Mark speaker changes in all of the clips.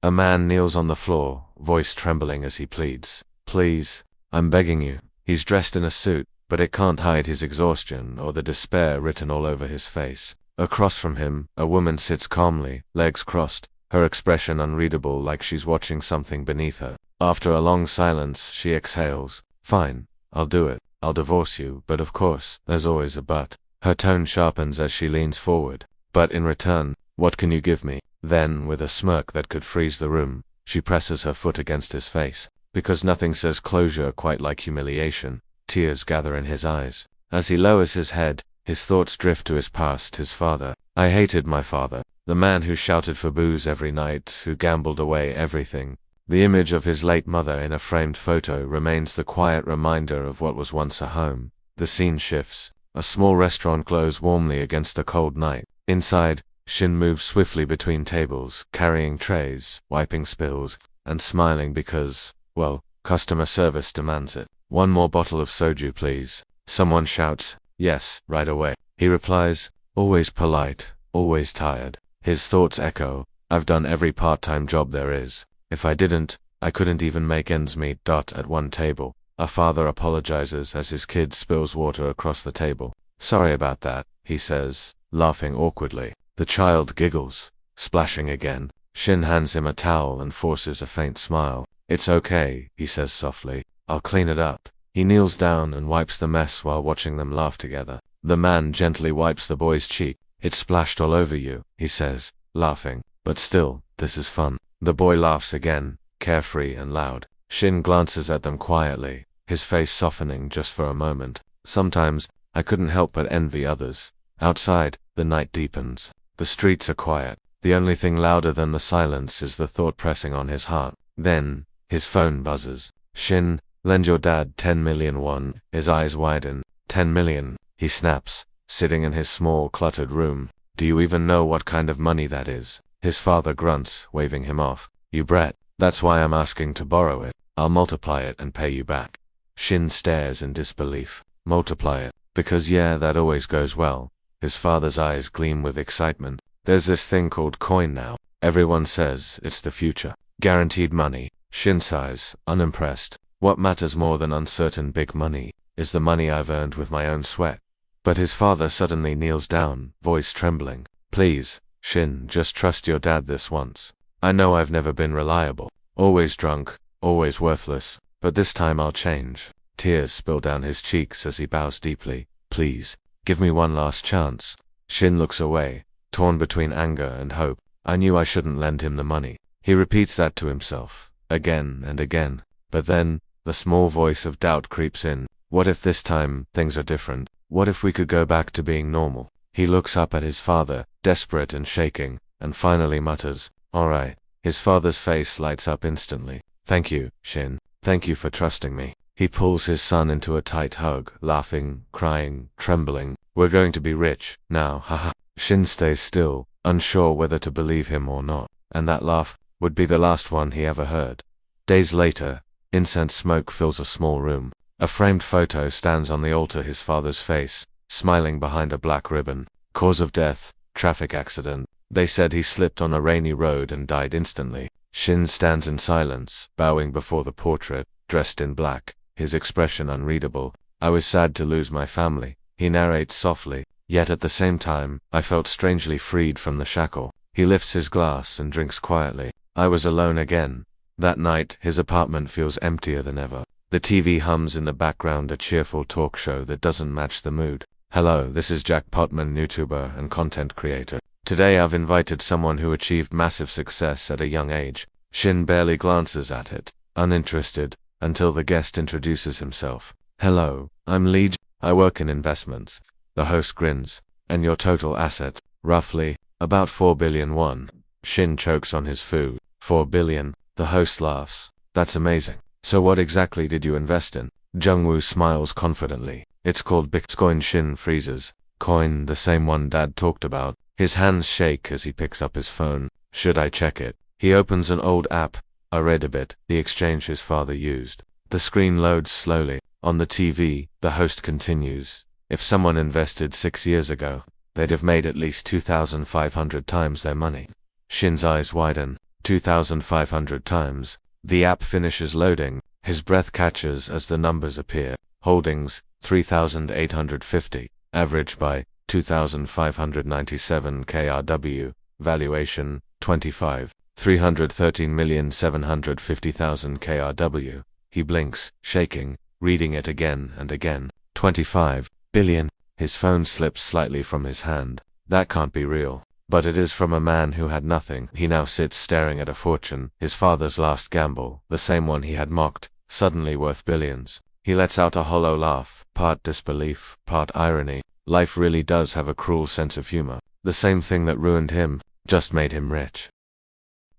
Speaker 1: A man kneels on the floor, voice trembling as he pleads. Please, I'm begging you. He's dressed in a suit, but it can't hide his exhaustion or the despair written all over his face. Across from him, a woman sits calmly, legs crossed, her expression unreadable like she's watching something beneath her. After a long silence, she exhales. Fine, I'll do it. I'll divorce you, but of course, there's always a but. Her tone sharpens as she leans forward. But in return, what can you give me? Then, with a smirk that could freeze the room, she presses her foot against his face. Because nothing says closure quite like humiliation, tears gather in his eyes. As he lowers his head, his thoughts drift to his past, his father. I hated my father, the man who shouted for booze every night, who gambled away everything. The image of his late mother in a framed photo remains the quiet reminder of what was once a home. The scene shifts. A small restaurant glows warmly against the cold night. Inside, Shin moves swiftly between tables, carrying trays, wiping spills, and smiling because, well, customer service demands it. One more bottle of soju, please. Someone shouts, yes, right away. He replies, always polite, always tired. His thoughts echo, I've done every part-time job there is. If I didn't, I couldn't even make ends meet. At one table, a father apologizes as his kid spills water across the table. Sorry about that, he says, laughing awkwardly. The child giggles, splashing again. Shin hands him a towel and forces a faint smile. It's okay, he says softly. I'll clean it up. He kneels down and wipes the mess while watching them laugh together. The man gently wipes the boy's cheek. It splashed all over you, he says, laughing. But still, this is fun. The boy laughs again, carefree and loud. Shin glances at them quietly, his face softening just for a moment. Sometimes, I couldn't help but envy others. Outside, the night deepens. The streets are quiet. The only thing louder than the silence is the thought pressing on his heart. Then, his phone buzzes. Shin, lend your dad 10 million won. His eyes widen. 10 million, he snaps, sitting in his small, cluttered room. Do you even know what kind of money that is? His father grunts, waving him off. You brat. That's why I'm asking to borrow it. I'll multiply it and pay you back. Shin stares in disbelief. Multiply it. Because yeah, that always goes well. His father's eyes gleam with excitement. There's this thing called coin now. Everyone says it's the future. Guaranteed money. Shin sighs, unimpressed. What matters more than uncertain big money is the money I've earned with my own sweat. But his father suddenly kneels down, voice trembling. Please, Shin, just trust your dad this once. I know I've never been reliable. Always drunk, always worthless. But this time I'll change. Tears spill down his cheeks as he bows deeply. Please, give me one last chance. Shin looks away, torn between anger and hope. I knew I shouldn't lend him the money. He repeats that to himself, again and again. But then, the small voice of doubt creeps in. What if this time, things are different? What if we could go back to being normal? He looks up at his father, desperate and shaking, and finally mutters, all right. His father's face lights up instantly. Thank you, Shin. Thank you for trusting me. He pulls his son into a tight hug, laughing, crying, trembling. We're going to be rich, now, haha. Shin stays still, unsure whether to believe him or not, and that laugh would be the last one he ever heard. Days later, incense smoke fills a small room. A framed photo stands on the altar, his father's face, smiling behind a black ribbon. Cause of death, traffic accident. They said he slipped on a rainy road and died instantly. Shin stands in silence, bowing before the portrait, dressed in black, his expression unreadable. I was sad to lose my family, he narrates softly, yet at the same time, I felt strangely freed from the shackle. He lifts his glass and drinks quietly. I was alone again. That night, his apartment feels emptier than ever. The TV hums in the background, a cheerful talk show that doesn't match the mood. Hello, this is Jack Potman, YouTuber and content creator. Today I've invited someone who achieved massive success at a young age. Shin barely glances at it, uninterested, until the guest introduces himself. Hello, I'm Lee. I work in investments. The host grins. And your total asset, roughly, about 4 billion won. Shin chokes on his food. 4 billion. The host laughs. That's amazing. So what exactly did you invest in? Jinwoo smiles confidently. It's called Bixcoin. Shin freezes. Coin, the same one Dad talked about. His hands shake as he picks up his phone. Should I check it? He opens an old app. I read a bit. The exchange his father used. The screen loads slowly. On the TV, the host continues. If someone invested 6 years ago, they'd have made at least 2,500 times their money. Shin's eyes widen. 2,500 times. The app finishes loading. His breath catches as the numbers appear. Holdings, 3,850. Average buy, 2,597 KRW. Valuation, 25. 313,750,000 KRW. He blinks, shaking, reading it again and again. 25 billion. His phone slips slightly from his hand. That can't be real. But it is from a man who had nothing. He now sits staring at a fortune, his father's last gamble, the same one he had mocked, suddenly worth billions. He lets out a hollow laugh, part disbelief, part irony. Life really does have a cruel sense of humor. The same thing that ruined him, just made him rich.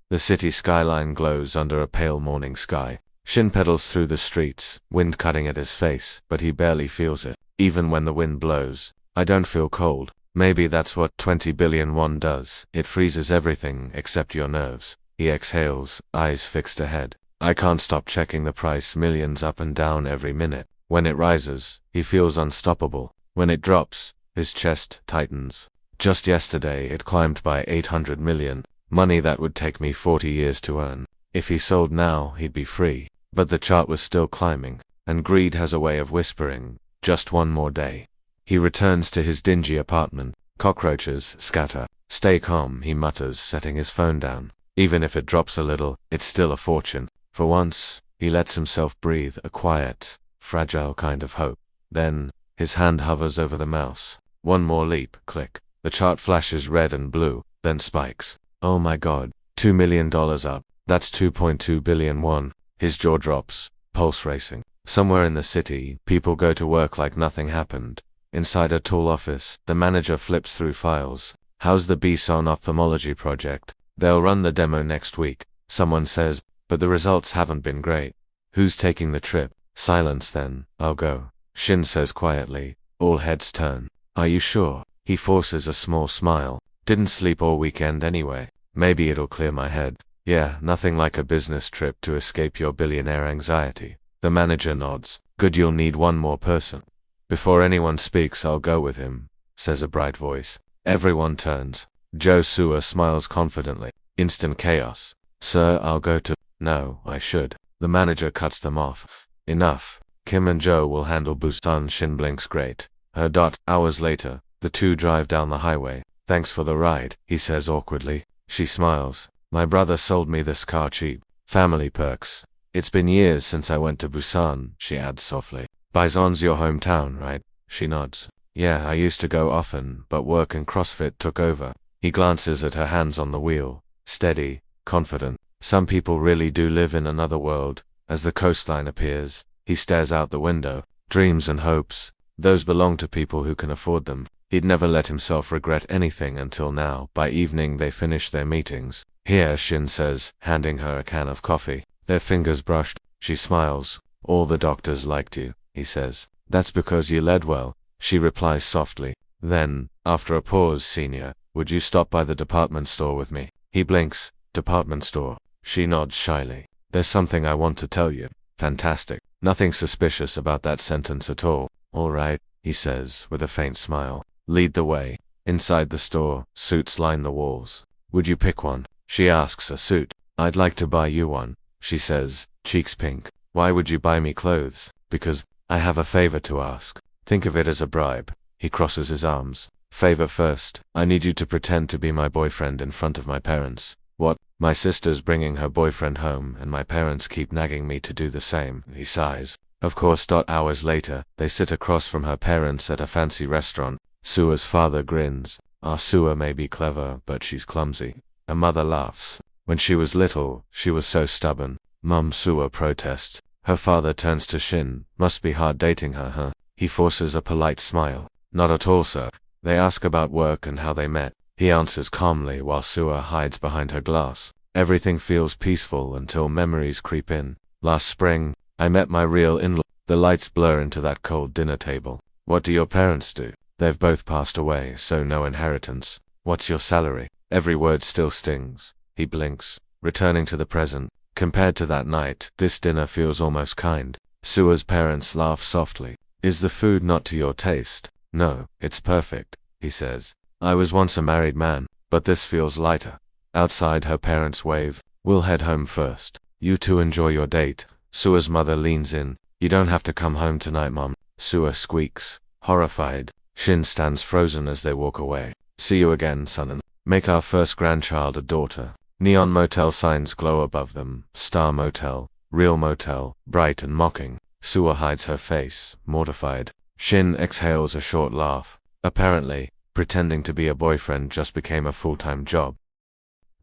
Speaker 1: The city skyline glows under a pale morning sky. Shin pedals through the streets, wind cutting at his face, but he barely feels it, even when the wind blows. I don't feel cold. Maybe that's what 20 billion won does. It freezes everything except your nerves. He exhales, eyes fixed ahead. I can't stop checking the price, millions up and down every minute. When it rises, he feels unstoppable. When it drops, his chest tightens. Just yesterday it climbed by 800 million, money that would take me 40 years to earn. If he sold now, he'd be free. But the chart was still climbing, and greed has a way of whispering, just one more day. He returns to his dingy apartment. Cockroaches scatter. Stay calm, he mutters, setting his phone down. Even if it drops a little, it's still a fortune. For once, he lets himself breathe a quiet, fragile kind of hope. Then, his hand hovers over the mouse. One more leap, click. The chart flashes red and blue, then spikes. Oh my god, $2 million up. That's 2.2 billion won. His jaw drops, pulse racing. Somewhere in the city, people go to work like nothing happened. Inside a tall office, the manager flips through files. How's the Bixcoin ophthalmology project? They'll run the demo next week. Someone says, but the results haven't been great. Who's taking the trip? Silence then, I'll go. Shin says quietly. All heads turn. Are you sure? He forces a small smile. Didn't sleep all weekend anyway. Maybe it'll clear my head. Yeah, nothing like a business trip to escape your billionaire anxiety. The manager nods. Good, you'll need one more person. Before anyone speaks, I'll go with him, says a bright voice. Everyone turns. Joe Suo smiles confidently. Instant chaos. Sir, I'll go to... No, I should. The manager cuts them off. Enough. Kim and Joe will handle Busan. Shin blinks great. Hours later, the two drive down the highway. Thanks for the ride, he says awkwardly. She smiles. My brother sold me this car cheap. Family perks. It's been years since I went to Busan, she adds softly. Bison's your hometown, right? She nods. Yeah, I used to go often, but work and CrossFit took over. He glances at her hands on the wheel. Steady, confident. Some people really do live in another world. As the coastline appears, he stares out the window. Dreams and hopes. Those belong to people who can afford them. He'd never let himself regret anything until now. By evening they finish their meetings. Here, Shin says, handing her a can of coffee. Their fingers brushed. She smiles. All the doctors liked you, he says. That's because you led well, she replies softly. Then, after a pause, Senior, would you stop by the department store with me? He blinks. Department store. She nods shyly. There's something I want to tell you. Fantastic. Nothing suspicious about that sentence at all. All right, he says, with a faint smile. Lead the way. Inside the store, suits line the walls. Would you pick one? She asks. A suit. I'd like to buy you one, she says, cheeks pink. Why would you buy me clothes? Because I have a favor to ask. Think of it as a bribe. He crosses his arms. Favor first. I need you to pretend to be my boyfriend in front of my parents. What? My sister's bringing her boyfriend home and my parents keep nagging me to do the same. He sighs. Of course. Hours later, they sit across from her parents at a fancy restaurant. Sua's father grins. Our Sua may be clever, but she's clumsy. Her mother laughs. When she was little, she was so stubborn. Mum, Sua protests. Her father turns to Shin. Must be hard dating her, huh? He forces a polite smile. Not at all, sir. They ask about work and how they met. He answers calmly while Sua hides behind her glass. Everything feels peaceful until memories creep in. Last spring, I met my real in-law. The lights blur into that cold dinner table. What do your parents do? They've both passed away, so no inheritance. What's your salary? Every word still stings. He blinks, returning to the present. Compared to that night, this dinner feels almost kind. Sua's parents laugh softly. Is the food not to your taste? No, it's perfect, he says. I was once a married man, but this feels lighter. Outside, her parents wave. We'll head home first. You two enjoy your date. Sua's mother leans in. You don't have to come home tonight, Mom. Sua squeaks, horrified. Shin stands frozen as they walk away. See you again, son, and make our first grandchild a daughter. Neon motel signs glow above them. Star Motel, Real Motel, bright and mocking. Sua hides her face, mortified. Shin exhales a short laugh. Apparently, pretending to be a boyfriend just became a full-time job.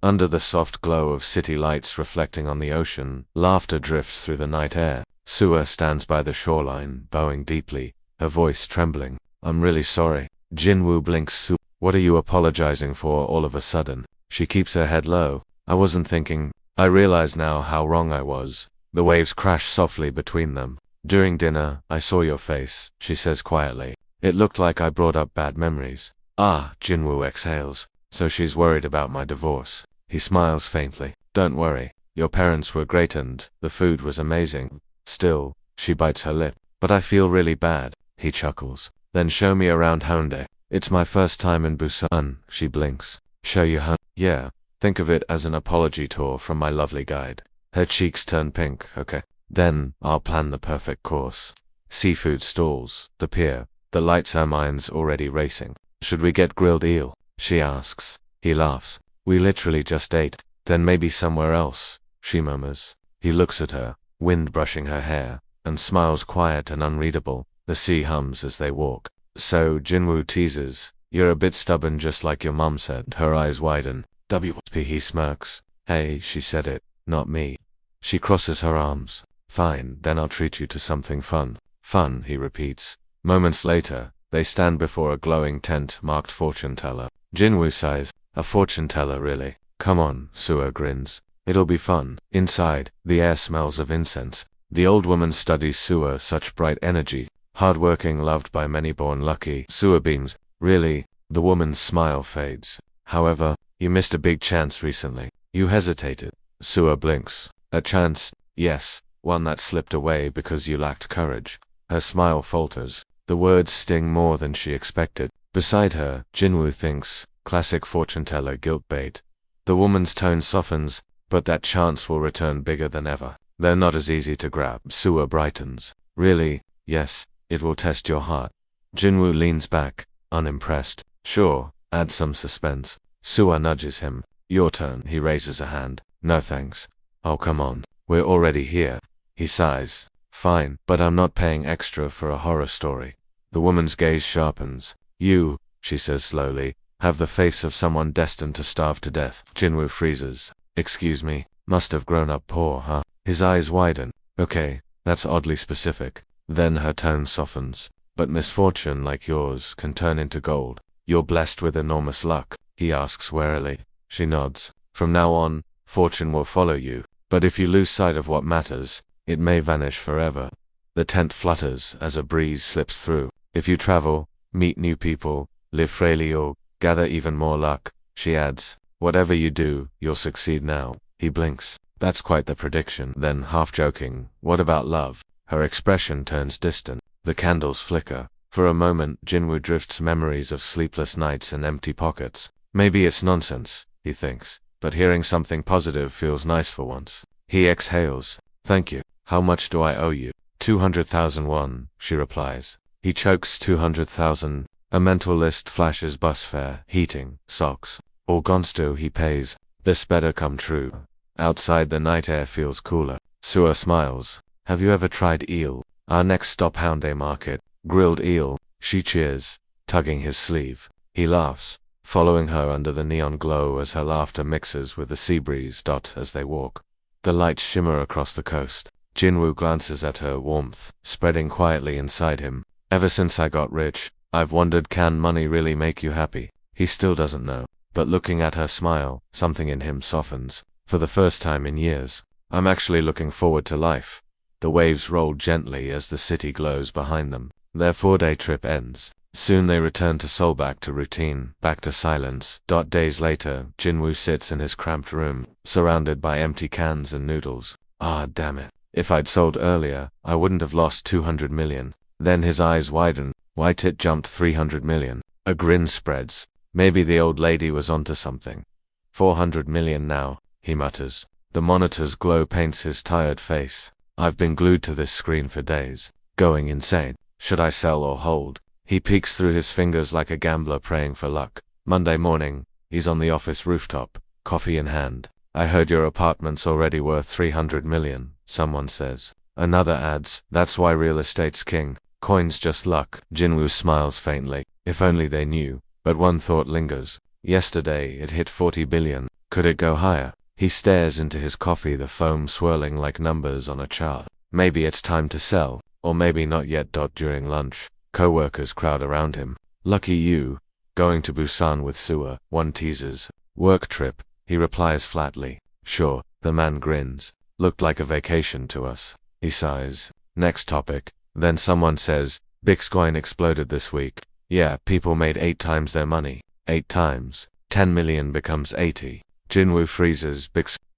Speaker 1: Under the soft glow of city lights reflecting on the ocean, laughter drifts through the night air. Sua stands by the shoreline, bowing deeply, her voice trembling. I'm really sorry. Jinwoo blinks. Sua, what are you apologizing for all of a sudden? She keeps her head low. I wasn't thinking. I realize now how wrong I was. The waves crash softly between them. During dinner, I saw your face, she says quietly. It looked like I brought up bad memories. Ah, Jinwoo exhales. So she's worried about my divorce. He smiles faintly. Don't worry. Your parents were great and the food was amazing. Still, she bites her lip. But I feel really bad. He chuckles. Then show me around Hyundai. It's my first time in Busan. She blinks. Show you Hyundai? Yeah. Think of it as an apology tour from my lovely guide. Her cheeks turn pink. Okay. Then, I'll plan the perfect course. Seafood stalls, the pier, the lights, her mind's already racing. Should we get grilled eel? She asks. He laughs. We literally just ate. Then maybe somewhere else, she murmurs. He looks at her, wind brushing her hair, and smiles quiet and unreadable. The sea hums as they walk. So, Jinwoo teases, you're a bit stubborn just like your mum said. Her eyes widen. WP, he smirks. Hey, she said it, not me. She crosses her arms. Fine, then I'll treat you to something fun. Fun, he repeats. Moments later, they stand before a glowing tent marked fortune teller. Jinwoo sighs, a fortune teller really? Come on, Sua grins. It'll be fun. Inside, the air smells of incense. The old woman studies Sua, such bright energy. Hardworking, loved by many, born lucky. Sua beams. Really? The woman's smile fades. However, you missed a big chance recently. You hesitated. Sua blinks. A chance? Yes. One that slipped away because you lacked courage. Her smile falters. The words sting more than she expected. Beside her, Jinwoo thinks, classic fortune teller guilt bait. The woman's tone softens, but that chance will return bigger than ever. They're not as easy to grab. Sua brightens. Really? Yes, it will test your heart. Jinwoo leans back, unimpressed. Sure, add some suspense. Sua nudges him. Your turn. He raises a hand. No thanks. Oh come on, we're already here. He sighs. Fine, but I'm not paying extra for a horror story. The woman's gaze sharpens. You, she says slowly, have the face of someone destined to starve to death. Jinwoo freezes. Excuse me, must have grown up poor, huh? His eyes widen. Okay, that's oddly specific. Then her tone softens. But misfortune like yours can turn into gold. You're blessed with enormous luck, he asks warily. She nods. From now on, fortune will follow you. But if you lose sight of what matters, it may vanish forever. The tent flutters as a breeze slips through. If you travel, meet new people, live freely or gather even more luck, she adds. Whatever you do, you'll succeed now. He blinks. That's quite the prediction. Then, half joking, what about love? Her expression turns distant. The candles flicker. For a moment, Jinwoo drifts memories of sleepless nights and empty pockets. Maybe it's nonsense, he thinks, but hearing something positive feels nice for once. He exhales. Thank you. How much do I owe you? 200,000 won, she replies. He chokes. 200,000. A mental list flashes: bus fare, heating, socks. Orgonsto he pays. This better come true. Outside, the night air feels cooler. Sua smiles. Have you ever tried eel? Our next stop, Hyundai Market. Grilled eel. She cheers, tugging his sleeve. He laughs, following her under the neon glow as her laughter mixes with the sea breeze. As they walk, the lights shimmer across the coast. Jinwoo glances at her warmth, spreading quietly inside him. Ever since I got rich, I've wondered, can money really make you happy? He still doesn't know, but looking at her smile, something in him softens. For the first time in years, I'm actually looking forward to life. The waves roll gently as the city glows behind them. Their 4-day trip ends. Soon they return to Seoul, back to routine, back to silence. Days later, Jinwoo sits in his cramped room, surrounded by empty cans and noodles. Ah, damn it. If I'd sold earlier, I wouldn't have lost 200 million. Then his eyes widen. White it jumped 300 million. A grin spreads. Maybe the old lady was onto something. 400 million now, he mutters. The monitor's glow paints his tired face. I've been glued to this screen for days. Going insane. Should I sell or hold? He peeks through his fingers like a gambler praying for luck. Monday morning, he's on the office rooftop, coffee in hand. I heard your apartment's already worth 300 million, someone says. Another adds, that's why real estate's king. Coin's just luck. Jinwoo smiles faintly. If only they knew. But one thought lingers. Yesterday, it hit 40 billion. Could it go higher? He stares into his coffee, the foam swirling like numbers on a chart. Maybe it's time to sell, or maybe not yet. During lunch, co-workers crowd around him. Lucky you. Going to Busan with Suwa, one teases. Work trip, he replies flatly. Sure, the man grins. Looked like a vacation to us. He sighs. Next topic. Then someone says, Bixcoin exploded this week. Yeah, people made 8 times their money. 8 times. 10 million becomes 80. Jinwoo freezes.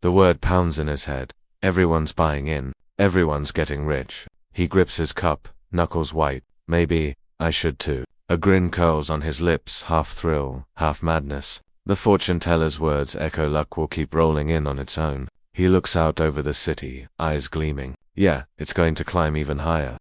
Speaker 1: The word pounds in his head. Everyone's buying in. Everyone's getting rich. He grips his cup, knuckles white. Maybe I should too. A grin curls on his lips, half thrill, half madness. The fortune teller's words echo. Luck will keep rolling in on its own. He looks out over the city, eyes gleaming. Yeah, it's going to climb even higher.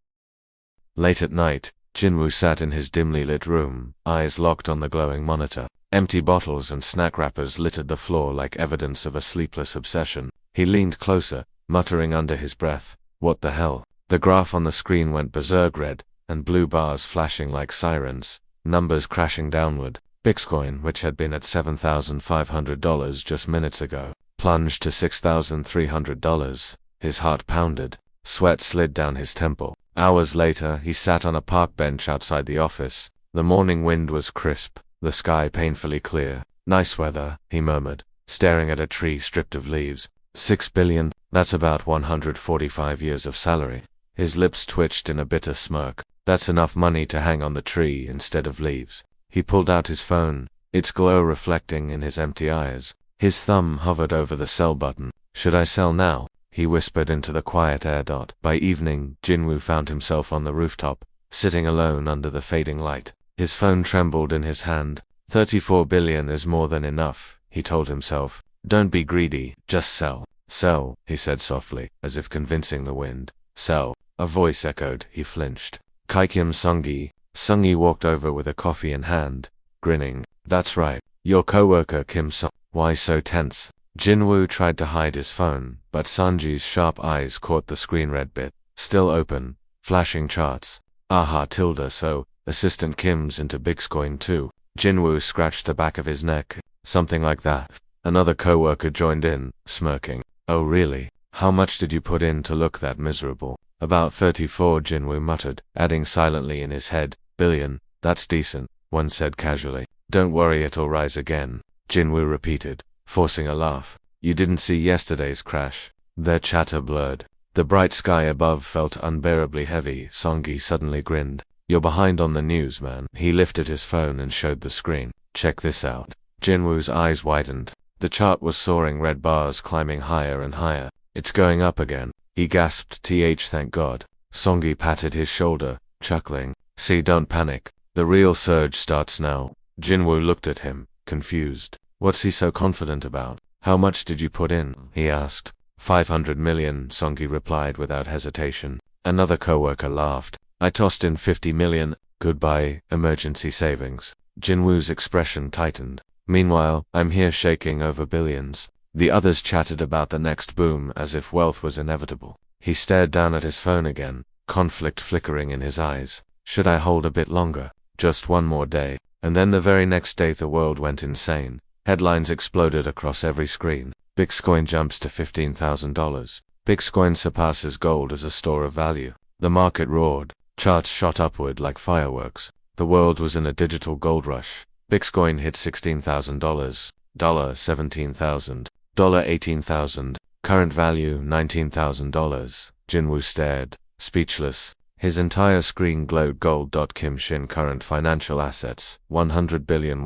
Speaker 1: Late at night, Jinwoo sat in his dimly lit room, eyes locked on the glowing monitor. Empty bottles and snack wrappers littered the floor like evidence of a sleepless obsession. He leaned closer, muttering under his breath, what the hell? The graph on the screen went berserk, red and blue bars flashing like sirens, numbers crashing downward. Bixcoin, which had been at $7,500 just minutes ago, plunged to $6,300. His heart pounded. Sweat slid down his temple. Hours later, he sat on a park bench outside the office. The morning wind was crisp, the sky painfully clear. Nice weather, he murmured, staring at a tree stripped of leaves. 6 billion, that's about 145 years of salary. His lips twitched in a bitter smirk. That's enough money to hang on the tree instead of leaves. He pulled out his phone, its glow reflecting in his empty eyes. His thumb hovered over the sell button. Should I sell now? He whispered into the quiet air. By evening, Jinwoo found himself on the rooftop, sitting alone under the fading light. His phone trembled in his hand. 34 billion is more than enough, he told himself. Don't be greedy, just sell. Sell, he said softly, as if convincing the wind. Sell. A voice echoed. He flinched. Kaikim Sungi. Sungi walked over with a coffee in hand, grinning. That's right, your coworker Kim Sung. Why so tense? Jinwoo tried to hide his phone, but Sanji's sharp eyes caught the screen red bit. Still open, flashing charts. Aha tilde so, Assistant Kim's into Bixcoin too. Jinwoo scratched the back of his neck. Something like that. Another coworker joined in, smirking. Oh really? How much did you put in to look that miserable? About 34, Jinwoo muttered, adding silently in his head, billion, that's decent, one said casually. Don't worry, it'll rise again, Jinwoo repeated, forcing a laugh. You didn't see yesterday's crash. Their chatter blurred. The bright sky above felt unbearably heavy. Songi suddenly grinned. You're behind on the news, man. He lifted his phone and showed the screen. Check this out. Jinwoo's eyes widened. The chart was soaring, red bars climbing higher and higher. It's going up again. He gasped, thank God. Songi patted his shoulder, chuckling. See, don't panic. The real surge starts now. Jinwoo looked at him, confused. What's he so confident about? How much did you put in? He asked. 500 million, Songi replied without hesitation. Another coworker laughed. I tossed in 50 million. Goodbye, emergency savings. Jinwoo's expression tightened. Meanwhile, I'm here shaking over billions. The others chatted about the next boom as if wealth was inevitable. He stared down at his phone again, conflict flickering in his eyes. Should I hold a bit longer? Just one more day. And then the very next day the world went insane. Headlines exploded across every screen. Bixcoin jumps to $15,000. Bixcoin surpasses gold as a store of value. The market roared. Charts shot upward like fireworks. The world was in a digital gold rush. Bixcoin hit $16,000. $17,000. $18,000. Current value $19,000. Jinwoo stared, speechless. His entire screen glowed gold. Kim Shin current financial assets, 100 billion.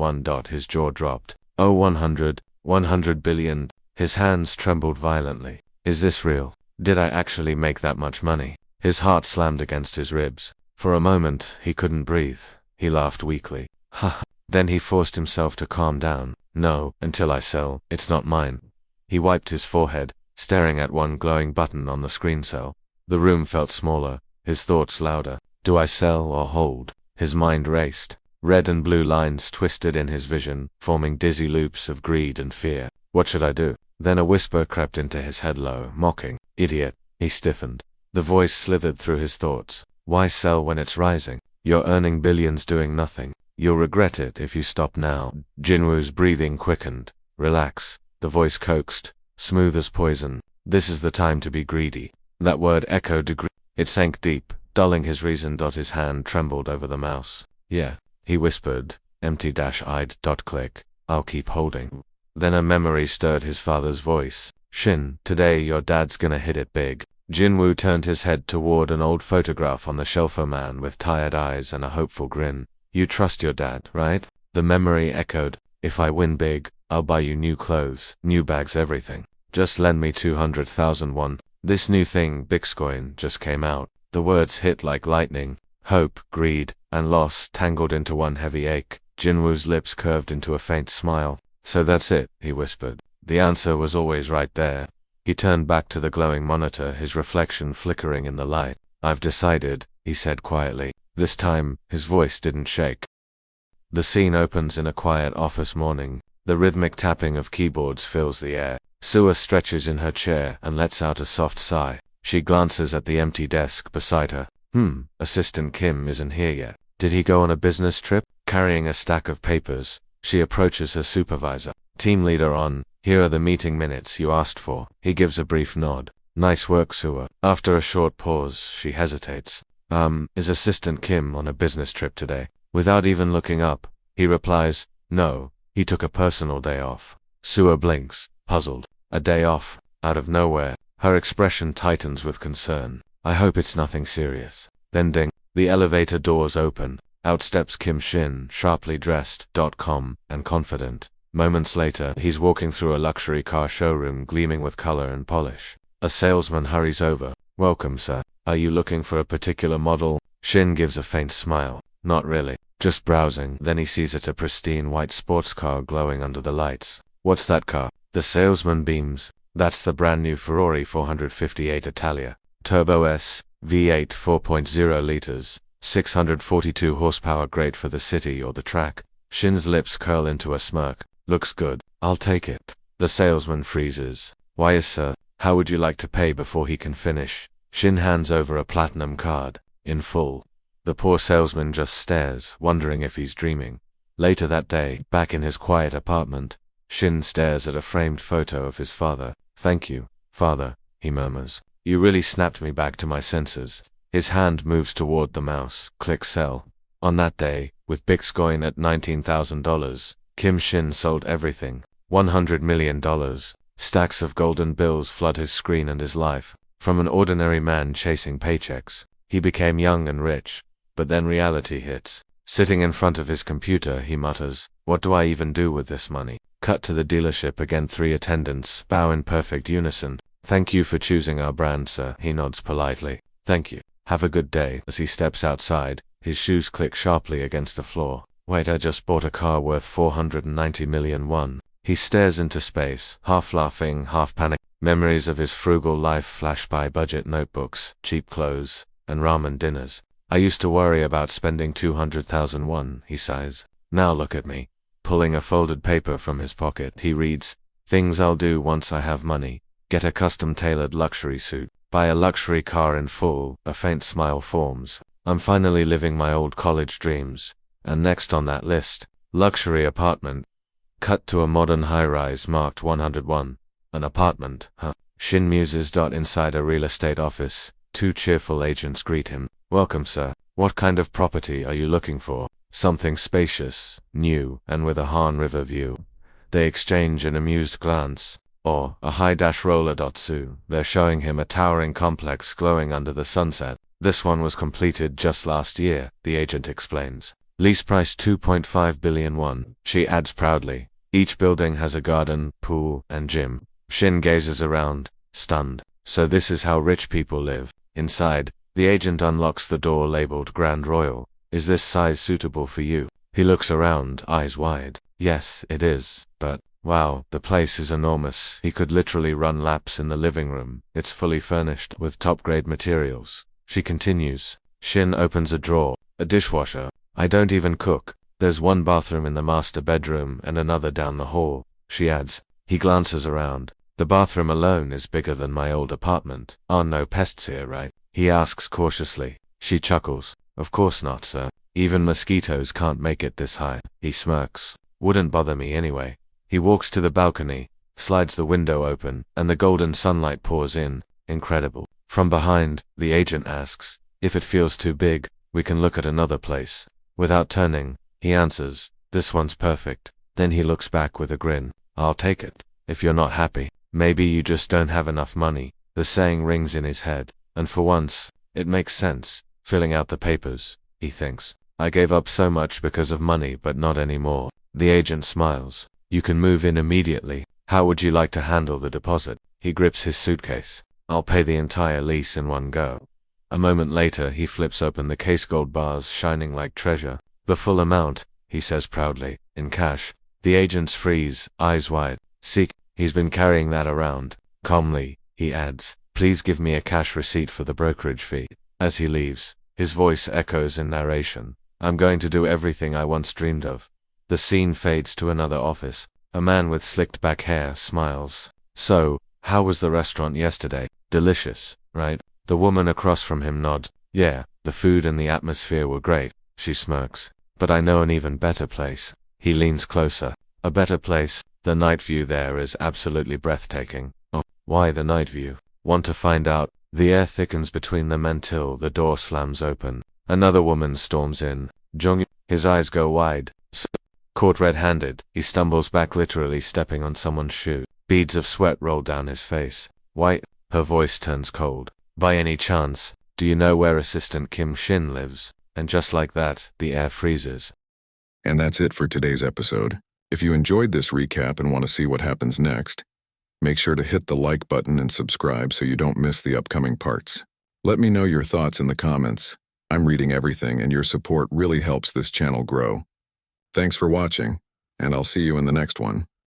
Speaker 1: His jaw dropped. Oh, 100 billion. His hands trembled violently. Is this real? Did I actually make that much money? His heart slammed against his ribs. For a moment, he couldn't breathe. He laughed weakly. Ha! Then he forced himself to calm down. No, until I sell, it's not mine. He wiped his forehead. staring at one glowing button on the screen cell. The room felt smaller, his thoughts louder. Do I sell or hold? His mind raced. Red and blue lines twisted in his vision, forming dizzy loops of greed and fear. What should I do? Then a whisper crept into his head low, mocking. Idiot. He stiffened. The voice slithered through his thoughts. Why sell when it's rising? You're earning billions doing nothing. You'll regret it if you stop now. Jinwoo's breathing quickened. Relax. The voice coaxed, smooth as poison. This is the time to be greedy. That word echoed. It sank deep, dulling his reason. His hand trembled over the mouse. Yeah, he whispered, empty-eyed. Click. I'll keep holding. Then a memory stirred his father's voice. Shin, today your dad's gonna hit it big. Jinwoo turned his head toward an old photograph on the shelf. A man with tired eyes and a hopeful grin. You trust your dad, right? The memory echoed. If I win big, I'll buy you new clothes, new bags, everything. Just lend me 200,000 won. This new thing, Bixcoin, just came out. The words hit like lightning. Hope, greed, and loss tangled into one heavy ache. Jinwoo's lips curved into a faint smile. So that's it, he whispered. The answer was always right there. He turned back to the glowing monitor, his reflection flickering in the light. I've decided, he said quietly. This time, his voice didn't shake. The scene opens in a quiet office morning. The rhythmic tapping of keyboards fills the air. Sua stretches in her chair and lets out a soft sigh. She glances at the empty desk beside her. Assistant Kim isn't here yet. Did he go on a business trip? Carrying a stack of papers, she approaches her supervisor. Team leader on. Here are the meeting minutes you asked for. He gives a brief nod. Nice work, Sua. After a short pause, she hesitates. Is Assistant Kim on a business trip today? Without even looking up, he replies, no, he took a personal day off. Sua blinks, puzzled. A day off, out of nowhere. Her expression tightens with concern. I hope it's nothing serious. Then ding, the elevator doors open. Out steps Kim Shin, sharply dressed, calm, and confident. Moments later, he's walking through a luxury car showroom gleaming with color and polish. A salesman hurries over. Welcome, sir. Are you looking for a particular model? Shin gives a faint smile. Not really. Just browsing. Then he sees it's a pristine white sports car glowing under the lights. What's that car? The salesman beams. That's the brand new Ferrari 458 Italia. Turbo S, V8 4.0 liters, 642 horsepower, great for the city or the track. Shin's lips curl into a smirk. Looks good. I'll take it. The salesman freezes. Why, yes, sir. How would you like to pay before he can finish? Shin hands over a platinum card. In full. The poor salesman just stares, wondering if he's dreaming. Later that day, back in his quiet apartment, Shin stares at a framed photo of his father. Thank you, father, he murmurs. You really snapped me back to my senses. His hand moves toward the mouse. Click sell. On that day, with Bixcoin at $19,000, Kim Shin sold everything. $100 million. Stacks of golden bills flood his screen and his life. From an ordinary man chasing paychecks, he became young and rich. But then reality hits. Sitting in front of his computer, he mutters, what do I even do with this money? Cut to the dealership again. 3 attendants bow in perfect unison. Thank you for choosing our brand, sir. He nods politely. Thank you. Have a good day. As he steps outside, his shoes click sharply against the floor. Wait, I just bought a car worth 490 million won. He stares into space, half laughing, half panicked. Memories of his frugal life flash by. Budget notebooks, cheap clothes, and ramen dinners. I used to worry about spending 200,000 won, he sighs. Now look at me. Pulling a folded paper from his pocket, he reads, things I'll do once I have money. Get a custom-tailored luxury suit. Buy a luxury car in full. A faint smile forms. I'm finally living my old college dreams. And next on that list, luxury apartment. Cut to a modern high-rise marked 101. An apartment, huh? Shin muses. Inside a real estate office, 2 cheerful agents greet him. Welcome, sir. What kind of property are you looking for? Something spacious, new, and with a Han River view. They exchange an amused glance. Or a high-roller. They're showing him a towering complex glowing under the sunset. This one was completed just last year, the agent explains. Lease price 2.5 billion won, she adds proudly. Each building has a garden, pool, and gym. Shin gazes around, stunned. So this is how rich people live. Inside, the agent unlocks the door labeled Grand Royal. Is this size suitable for you? He looks around, eyes wide. Yes, it is, but Wow, the place is enormous. He could literally run laps in the living room. It's fully furnished with top-grade materials. She continues. Shin opens a drawer. A dishwasher. I don't even cook. There's one bathroom in the master bedroom and another down the hall. She adds. He glances around. The bathroom alone is bigger than my old apartment. Are no pests here, right? He asks cautiously. She chuckles. Of course not, sir. Even mosquitoes can't make it this high. He smirks. Wouldn't bother me anyway. He walks to the balcony, slides the window open, and the golden sunlight pours in. Incredible. From behind, the agent asks, if it feels too big, we can look at another place. Without turning, he answers, this one's perfect. Then he looks back with a grin. I'll take it. If you're not happy, maybe you just don't have enough money. The saying rings in his head, and for once, it makes sense. Filling out the papers, he thinks. I gave up so much because of money, but not anymore. The agent smiles. You can move in immediately. How would you like to handle the deposit? He grips his suitcase. I'll pay the entire lease in one go. A moment later, he flips open the case, gold bars shining like treasure. The full amount, he says proudly, in cash. The agents freeze, eyes wide. Seek, he's been carrying that around. Calmly, he adds, please give me a cash receipt for the brokerage fee. As he leaves, his voice echoes in narration. I'm going to do everything I once dreamed of. The scene fades to another office. A man with slicked back hair smiles. So, how was the restaurant yesterday? Delicious, right? The woman across from him nods. Yeah, the food and the atmosphere were great. She smirks. But I know an even better place. He leans closer. A better place? The night view there is absolutely breathtaking. Oh, why the night view? Want to find out? The air thickens between them until the door slams open. Another woman storms in. Jung, his eyes go wide. Caught red-handed, he stumbles back, literally stepping on someone's shoe. Beads of sweat roll down his face. Why? Her voice turns cold. By any chance, do you know where Assistant Kim Shin lives? And just like that, the air freezes.
Speaker 2: And that's it for today's episode. If you enjoyed this recap and want to see what happens next, make sure to hit the like button and subscribe so you don't miss the upcoming parts. Let me know your thoughts in the comments. I'm reading everything, and your support really helps this channel grow. Thanks for watching, and I'll see you in the next one.